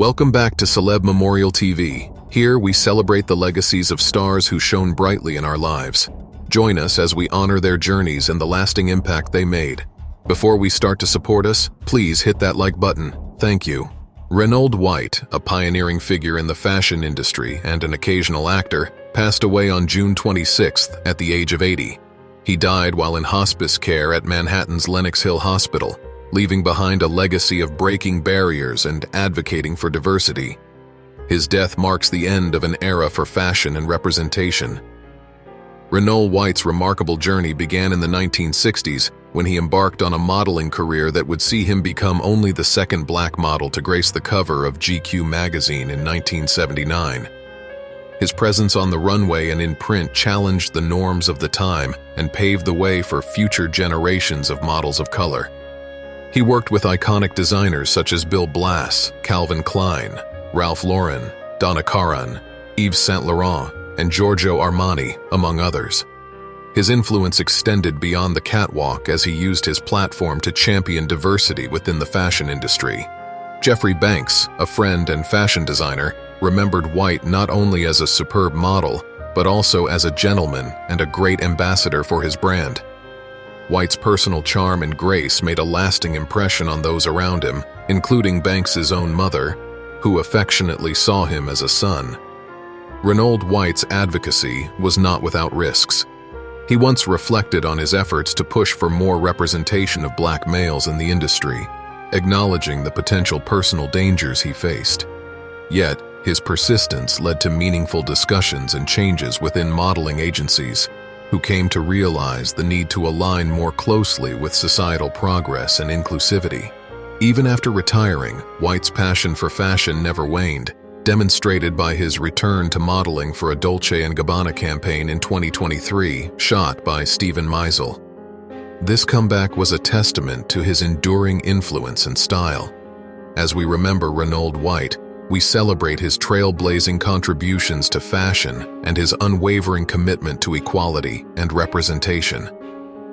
Welcome back to Celeb Memorial TV. Here we celebrate the legacies of stars who shone brightly in our lives. Join us as we honor their journeys and the lasting impact they made. Before we start to support us, please hit that like button. Thank you. Renol White, a pioneering figure in the fashion industry and an occasional actor, passed away on June 26th at the age of 80. He died while in hospice care at Manhattan's Lenox Hill Hospital, leaving behind a legacy of breaking barriers and advocating for diversity. His death marks the end of an era for fashion and representation. Renol White's remarkable journey began in the 1960s when he embarked on a modeling career that would see him become only the second black model to grace the cover of GQ magazine in 1979. His presence on the runway and in print challenged the norms of the time and paved the way for future generations of models of color. He worked with iconic designers such as Bill Blass, Calvin Klein, Ralph Lauren, Donna Karan, Yves Saint Laurent, and Giorgio Armani, among others. His influence extended beyond the catwalk as he used his platform to champion diversity within the fashion industry. Jeffrey Banks, a friend and fashion designer, remembered White not only as a superb model, but also as a gentleman and a great ambassador for his brand. White's personal charm and grace made a lasting impression on those around him, including Banks's own mother, who affectionately saw him as a son. Renol White's advocacy was not without risks. He once reflected on his efforts to push for more representation of black males in the industry, acknowledging the potential personal dangers he faced. Yet, his persistence led to meaningful discussions and changes within modeling agencies, who came to realize the need to align more closely with societal progress and inclusivity. Even after retiring, White's passion for fashion never waned, demonstrated by his return to modeling for a Dolce & Gabbana campaign in 2023, shot by Steven Meisel. This comeback was a testament to his enduring influence and style. As we remember Renol White, we celebrate his trailblazing contributions to fashion and his unwavering commitment to equality and representation.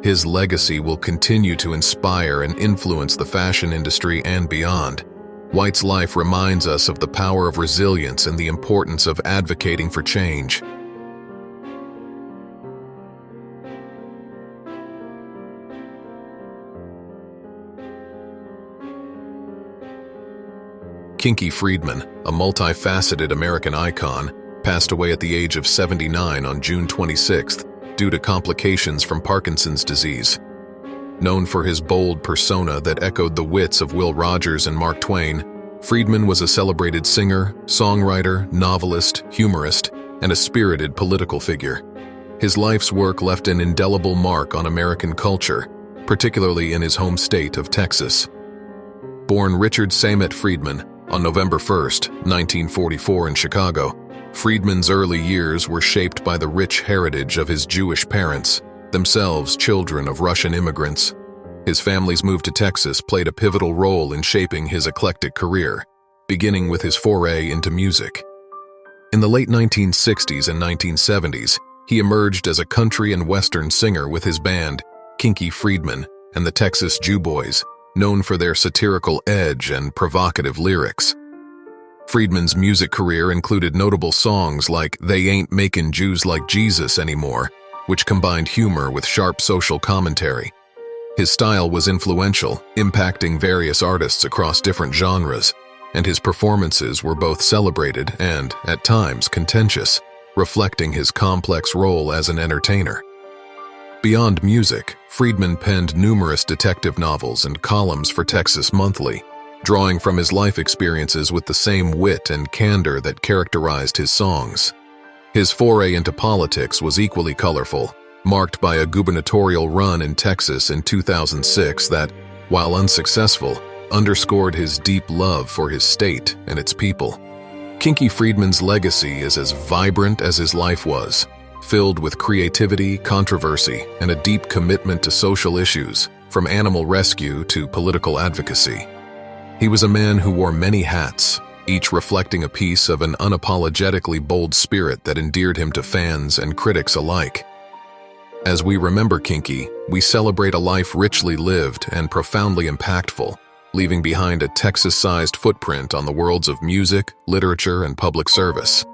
His legacy will continue to inspire and influence the fashion industry and beyond. White's life reminds us of the power of resilience and the importance of advocating for change. Kinky Friedman, a multifaceted American icon, passed away at the age of 79 on June 26th due to complications from Parkinson's disease. Known for his bold persona that echoed the wits of Will Rogers and Mark Twain, Friedman was a celebrated singer, songwriter, novelist, humorist, and a spirited political figure. His life's work left an indelible mark on American culture, particularly in his home state of Texas. Born Richard Samet Friedman on November 1, 1944 in Chicago, Friedman's early years were shaped by the rich heritage of his Jewish parents, themselves children of Russian immigrants. His family's move to Texas played a pivotal role in shaping his eclectic career, beginning with his foray into music. In the late 1960s and 1970s, he emerged as a country and western singer with his band, Kinky Friedman and the Texas Jew Boys, known for their satirical edge and provocative lyrics. Friedman's music career included notable songs like They Ain't Making Jews Like Jesus Anymore, which combined humor with sharp social commentary. His style was influential, impacting various artists across different genres, and his performances were both celebrated and, at times, contentious, reflecting his complex role as an entertainer. Beyond music, Friedman penned numerous detective novels and columns for Texas Monthly, drawing from his life experiences with the same wit and candor that characterized his songs. His foray into politics was equally colorful, marked by a gubernatorial run in Texas in 2006 that, while unsuccessful, underscored his deep love for his state and its people. Kinky Friedman's legacy is as vibrant as his life was, filled with creativity, controversy, and a deep commitment to social issues, from animal rescue to political advocacy. He was a man who wore many hats, each reflecting a piece of an unapologetically bold spirit that endeared him to fans and critics alike. As we remember Kinky, we celebrate a life richly lived and profoundly impactful, leaving behind a Texas-sized footprint on the worlds of music, literature, and public service.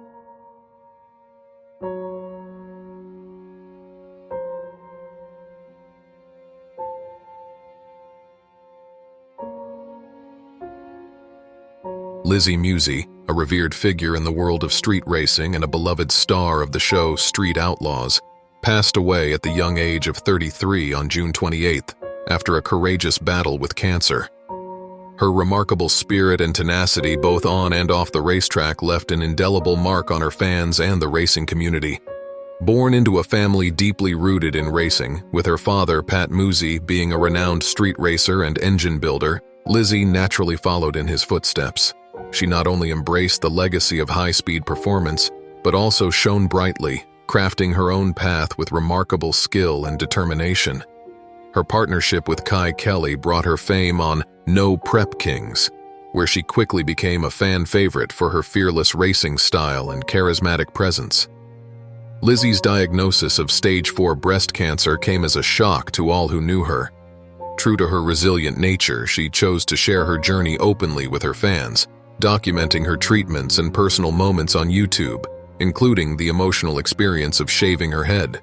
Lizzy Muzzy, a revered figure in the world of street racing and a beloved star of the show Street Outlaws, passed away at the young age of 33 on June 28th after a courageous battle with cancer. Her remarkable spirit and tenacity both on and off the racetrack left an indelible mark on her fans and the racing community. Born into a family deeply rooted in racing, with her father, Pat Muzzy, being a renowned street racer and engine builder, Lizzy naturally followed in his footsteps. She not only embraced the legacy of high-speed performance, but also shone brightly, crafting her own path with remarkable skill and determination. Her partnership with Kai Kelly brought her fame on No Prep Kings, where she quickly became a fan favorite for her fearless racing style and charismatic presence. Lizzy's diagnosis of stage 4 breast cancer came as a shock to all who knew her. True to her resilient nature, she chose to share her journey openly with her fans, documenting her treatments and personal moments on YouTube, including the emotional experience of shaving her head.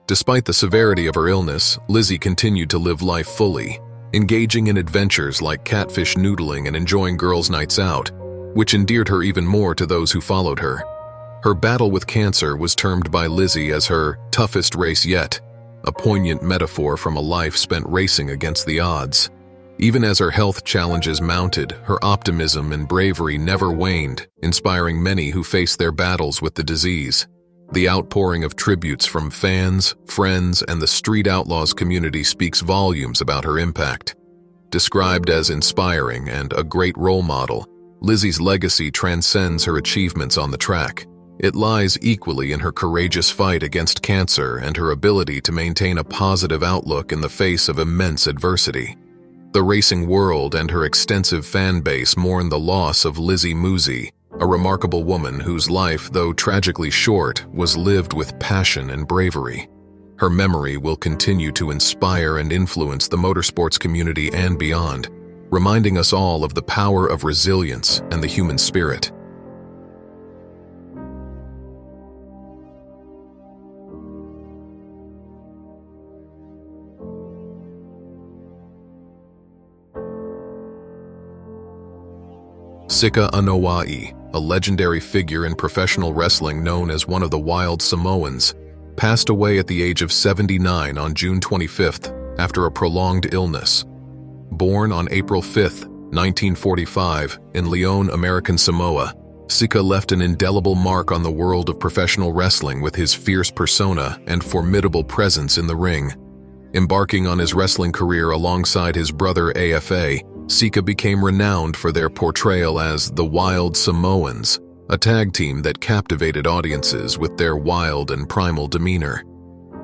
Despite the severity of her illness, Lizzy continued to live life fully, engaging in adventures like catfish noodling and enjoying girls' nights out, which endeared her even more to those who followed her. Her battle with cancer was termed by Lizzy as her toughest race yet, a poignant metaphor from a life spent racing against the odds. Even as her health challenges mounted, her optimism and bravery never waned, inspiring many who faced their battles with the disease. The outpouring of tributes from fans, friends, and the Street Outlaws community speaks volumes about her impact. Described as inspiring and a great role model, Lizzy's legacy transcends her achievements on the track. It lies equally in her courageous fight against cancer and her ability to maintain a positive outlook in the face of immense adversity. The racing world and her extensive fan base mourn the loss of Lizzy Muzzy, a remarkable woman whose life, though tragically short, was lived with passion and bravery. Her memory will continue to inspire and influence the motorsports community and beyond, reminding us all of the power of resilience and the human spirit. Sika Anoai, a legendary figure in professional wrestling known as one of the Wild Samoans, passed away at the age of 79 on June 25th after a prolonged illness. Born on April 5, 1945, in Leon, American Samoa, Sika left an indelible mark on the world of professional wrestling with his fierce persona and formidable presence in the ring. Embarking on his wrestling career alongside his brother AFA, Sika became renowned for their portrayal as the Wild Samoans, a tag team that captivated audiences with their wild and primal demeanor.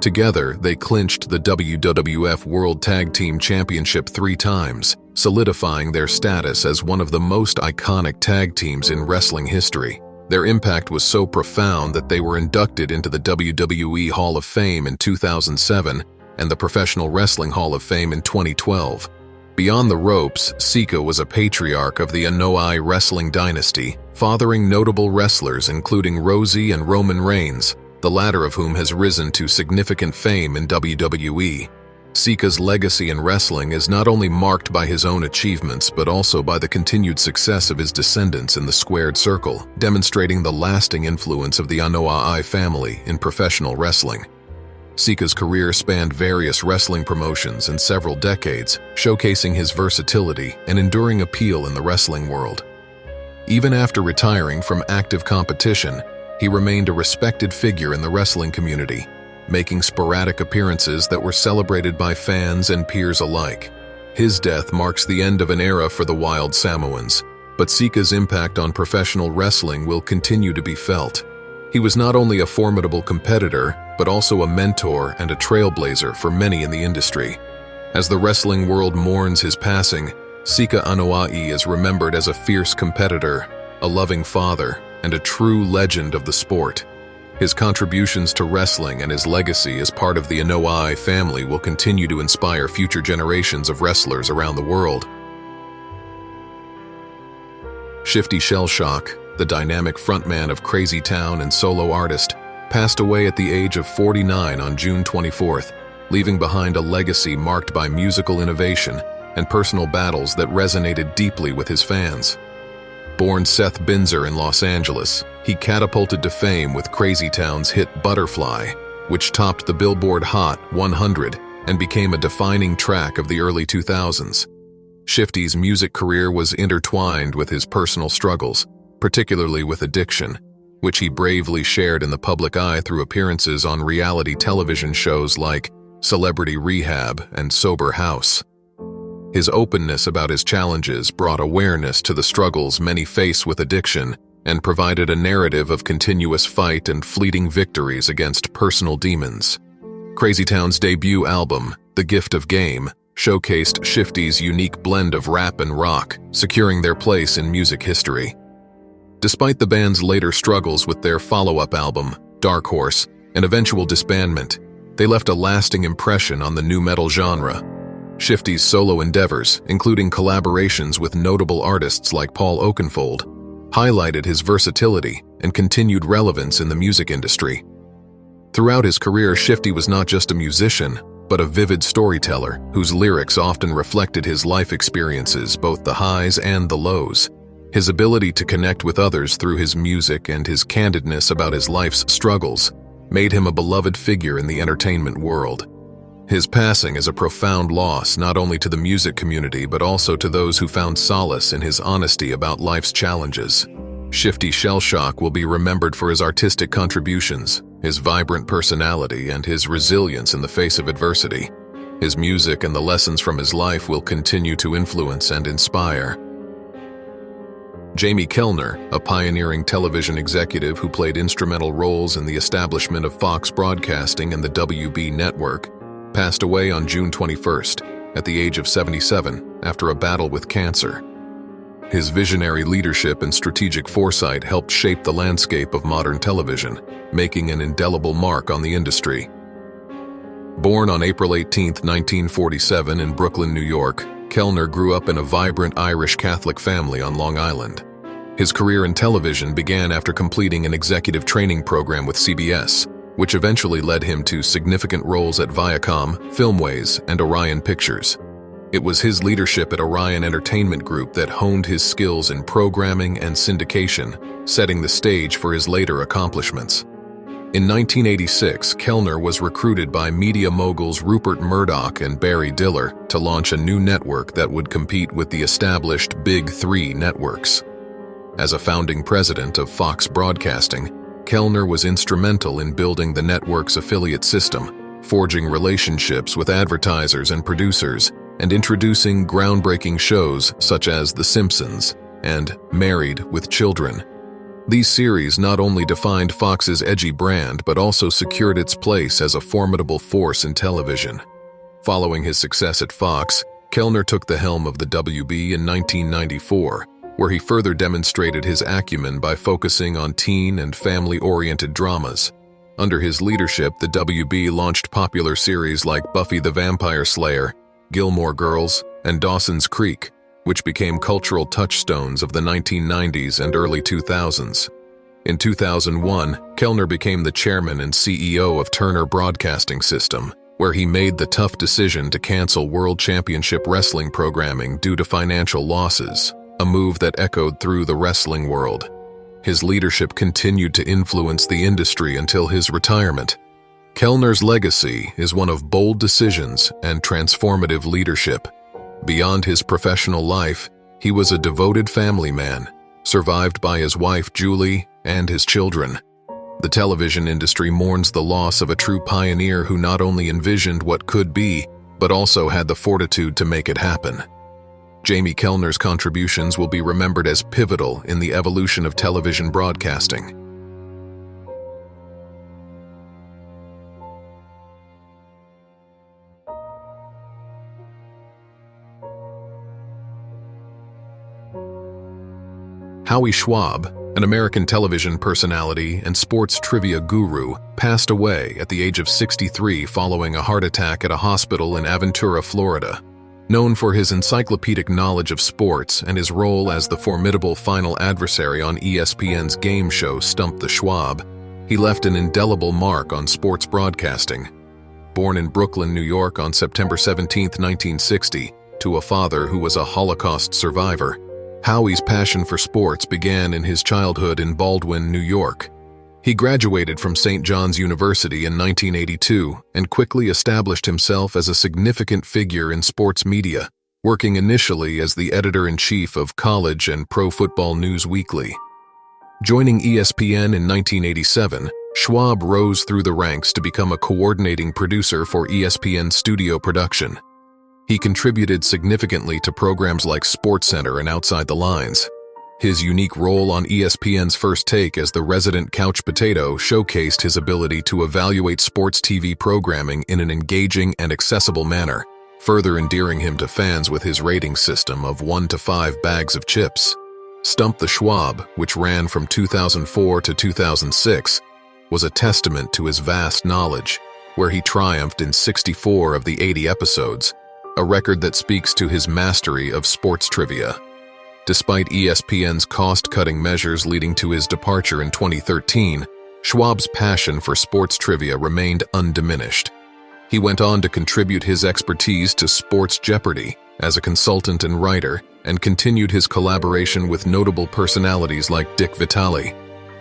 Together, they clinched the WWF World Tag Team Championship 3 times, solidifying their status as one of the most iconic tag teams in wrestling history. Their impact was so profound that they were inducted into the WWE Hall of Fame in 2007 and the Professional Wrestling Hall of Fame in 2012. Beyond the ropes, Sika was a patriarch of the Anoai wrestling dynasty, fathering notable wrestlers including Rosie and Roman Reigns, the latter of whom has risen to significant fame in WWE. Sika's legacy in wrestling is not only marked by his own achievements but also by the continued success of his descendants in the squared circle, demonstrating the lasting influence of the Anoai family in professional wrestling. Sika's career spanned various wrestling promotions and several decades, showcasing his versatility and enduring appeal in the wrestling world. Even after retiring from active competition, he remained a respected figure in the wrestling community, making sporadic appearances that were celebrated by fans and peers alike. His death marks the end of an era for the Wild Samoans, but Sika's impact on professional wrestling will continue to be felt. He was not only a formidable competitor, but also a mentor and a trailblazer for many in the industry. As the wrestling world mourns his passing, Sika Anoai is remembered as a fierce competitor, a loving father, and a true legend of the sport. His contributions to wrestling and his legacy as part of the Anoai family will continue to inspire future generations of wrestlers around the world. Shifty Shellshock, the dynamic frontman of Crazy Town and solo artist, passed away at the age of 49 on June 24th, leaving behind a legacy marked by musical innovation and personal battles that resonated deeply with his fans. Born Seth Binzer in Los Angeles, he catapulted to fame with Crazy Town's hit Butterfly, which topped the Billboard Hot 100 and became a defining track of the early 2000s. Shifty's music career was intertwined with his personal struggles, particularly with addiction, which he bravely shared in the public eye through appearances on reality television shows like Celebrity Rehab and Sober House. His openness about his challenges brought awareness to the struggles many face with addiction and provided a narrative of continuous fight and fleeting victories against personal demons. Crazy Town's debut album, The Gift of Game, showcased Shifty's unique blend of rap and rock, securing their place in music history. Despite the band's later struggles with their follow-up album, Dark Horse, and eventual disbandment, they left a lasting impression on the nu metal genre. Shifty's solo endeavors, including collaborations with notable artists like Paul Oakenfold, highlighted his versatility and continued relevance in the music industry. Throughout his career, Shifty was not just a musician, but a vivid storyteller whose lyrics often reflected his life experiences, both the highs and the lows. His ability to connect with others through his music and his candidness about his life's struggles made him a beloved figure in the entertainment world. His passing is a profound loss not only to the music community but also to those who found solace in his honesty about life's challenges. Shifty Shellshock will be remembered for his artistic contributions, his vibrant personality, and his resilience in the face of adversity. His music and the lessons from his life will continue to influence and inspire. Jaimie Kelner, a pioneering television executive who played instrumental roles in the establishment of Fox Broadcasting and the WB network, passed away on June 21st at the age of 77 after a battle with cancer. His visionary leadership and strategic foresight helped shape the landscape of modern television, making an indelible mark on the industry. Born on April 18, 1947 in Brooklyn, New York, Kelner grew up in a vibrant Irish Catholic family on Long Island. His career in television began after completing an executive training program with CBS, which eventually led him to significant roles at Viacom, Filmways, and Orion Pictures. It was his leadership at Orion Entertainment Group that honed his skills in programming and syndication, setting the stage for his later accomplishments. In 1986, Kelner was recruited by media moguls Rupert Murdoch and Barry Diller to launch a new network that would compete with the established Big Three networks. As a founding president of Fox Broadcasting, Kelner was instrumental in building the network's affiliate system, forging relationships with advertisers and producers, and introducing groundbreaking shows such as The Simpsons and Married with Children. These series not only defined Fox's edgy brand but also secured its place as a formidable force in television. Following his success at Fox, Kelner took the helm of the WB in 1994, where he further demonstrated his acumen by focusing on teen and family-oriented dramas. Under his leadership, the WB launched popular series like Buffy the Vampire Slayer, Gilmore Girls, and Dawson's Creek, which became cultural touchstones of the 1990s and early 2000s. In 2001, Kelner became the chairman and CEO of Turner Broadcasting System, where he made the tough decision to cancel World Championship Wrestling programming due to financial losses, a move that echoed through the wrestling world. His leadership continued to influence the industry until his retirement. Kelner's legacy is one of bold decisions and transformative leadership. Beyond his professional life, he was a devoted family man, survived by his wife Julie and his children. The television industry mourns the loss of a true pioneer who not only envisioned what could be, but also had the fortitude to make it happen. Jaimie Kelner's contributions will be remembered as pivotal in the evolution of television broadcasting. Howie Schwab, an American television personality and sports trivia guru, passed away at the age of 63 following a heart attack at a hospital in Aventura, Florida. Known for his encyclopedic knowledge of sports and his role as the formidable final adversary on ESPN's game show Stump the Schwab, he left an indelible mark on sports broadcasting. Born in Brooklyn, New York on September 17, 1960, to a father who was a Holocaust survivor, Howie's passion for sports began in his childhood in Baldwin, New York. He graduated from St. John's University in 1982 and quickly established himself as a significant figure in sports media, working initially as the editor-in-chief of College and Pro Football News Weekly. Joining ESPN in 1987, Schwab rose through the ranks to become a coordinating producer for ESPN studio production. He contributed significantly to programs like SportsCenter and Outside the Lines. His unique role on ESPN's First Take as the resident couch potato showcased his ability to evaluate sports TV programming in an engaging and accessible manner, further endearing him to fans with his rating system of 1 to 5 bags of chips. Stump the Schwab, which ran from 2004 to 2006, was a testament to his vast knowledge, where he triumphed in 64 of the 80 episodes, a record that speaks to his mastery of sports trivia. Despite ESPN's cost-cutting measures leading to his departure in 2013, Schwab's passion for sports trivia remained undiminished. He went on to contribute his expertise to Sports Jeopardy as a consultant and writer, and continued his collaboration with notable personalities like Dick Vitale.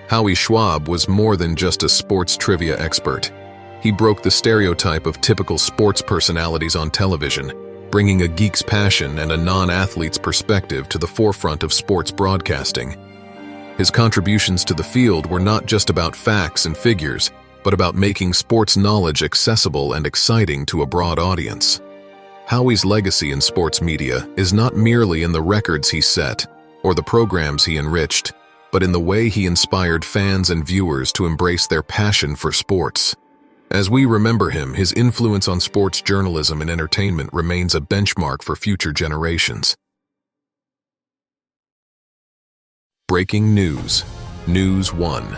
Howie Schwab was more than just a sports trivia expert. He broke the stereotype of typical sports personalities on television, bringing a geek's passion and a non-athlete's perspective to the forefront of sports broadcasting. His contributions to the field were not just about facts and figures, but about making sports knowledge accessible and exciting to a broad audience. Howie's legacy in sports media is not merely in the records he set or the programs he enriched, but in the way he inspired fans and viewers to embrace their passion for sports. As we remember him, his influence on sports journalism and entertainment remains a benchmark for future generations. Breaking news. News 1.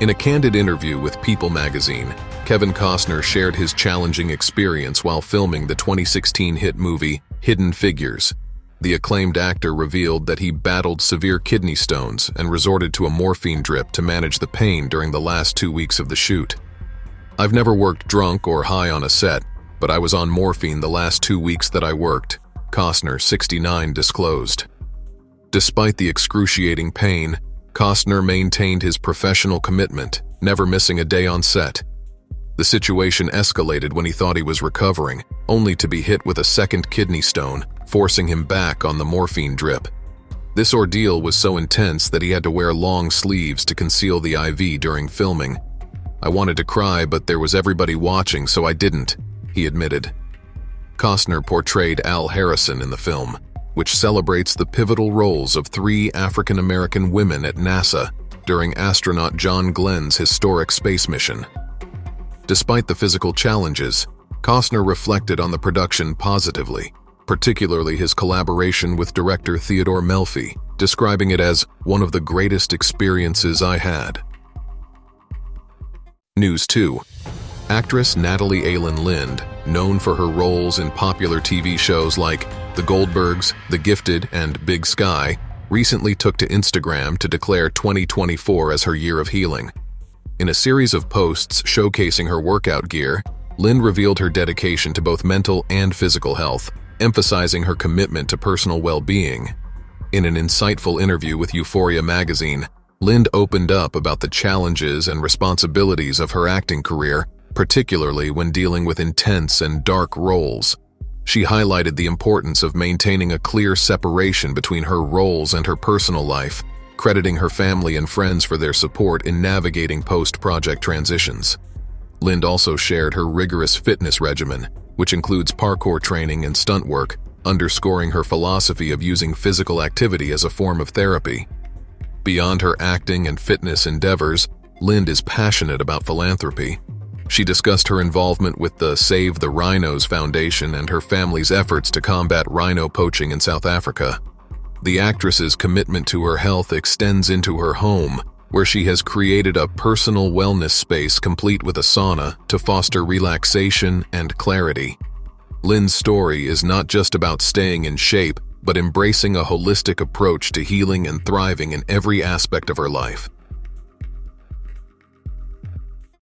In a candid interview with People magazine, Kevin Costner shared his challenging experience while filming the 2016 hit movie Hidden Figures. The acclaimed actor revealed that he battled severe kidney stones and resorted to a morphine drip to manage the pain during the last 2 weeks of the shoot. "I've never worked drunk or high on a set, but I was on morphine the last 2 weeks that I worked," Costner, 69, disclosed. Despite the excruciating pain, Costner maintained his professional commitment, never missing a day on set. The situation escalated when he thought he was recovering, only to be hit with a second kidney stone, forcing him back on the morphine drip. This ordeal was so intense that he had to wear long sleeves to conceal the IV during filming. "I wanted to cry, but there was everybody watching, so I didn't," he admitted. Costner portrayed Al Harrison in the film, which celebrates the pivotal roles of 3 African-American women at NASA during astronaut John Glenn's historic space mission. Despite the physical challenges, Costner reflected on the production positively, particularly his collaboration with director Theodore Melfi, describing it as one of the greatest experiences I had. News 2. Actress Natalie Alyn Lind, known for her roles in popular TV shows like The Goldbergs, The Gifted, and Big Sky, recently took to Instagram to declare 2024 as her year of healing. In a series of posts showcasing her workout gear, Lind revealed her dedication to both mental and physical health, emphasizing her commitment to personal well-being. In an insightful interview with Euphoria magazine, Lind opened up about the challenges and responsibilities of her acting career, particularly when dealing with intense and dark roles. She highlighted the importance of maintaining a clear separation between her roles and her personal life, crediting her family and friends for their support in navigating post-project transitions. Lind also shared her rigorous fitness regimen, which includes parkour training and stunt work, underscoring her philosophy of using physical activity as a form of therapy. Beyond her acting and fitness endeavors, Lind is passionate about philanthropy. She discussed her involvement with the Save the Rhinos Foundation and her family's efforts to combat rhino poaching in South Africa. The actress's commitment to her health extends into her home, where she has created a personal wellness space complete with a sauna to foster relaxation and clarity. Lynn's story is not just about staying in shape, but embracing a holistic approach to healing and thriving in every aspect of her life.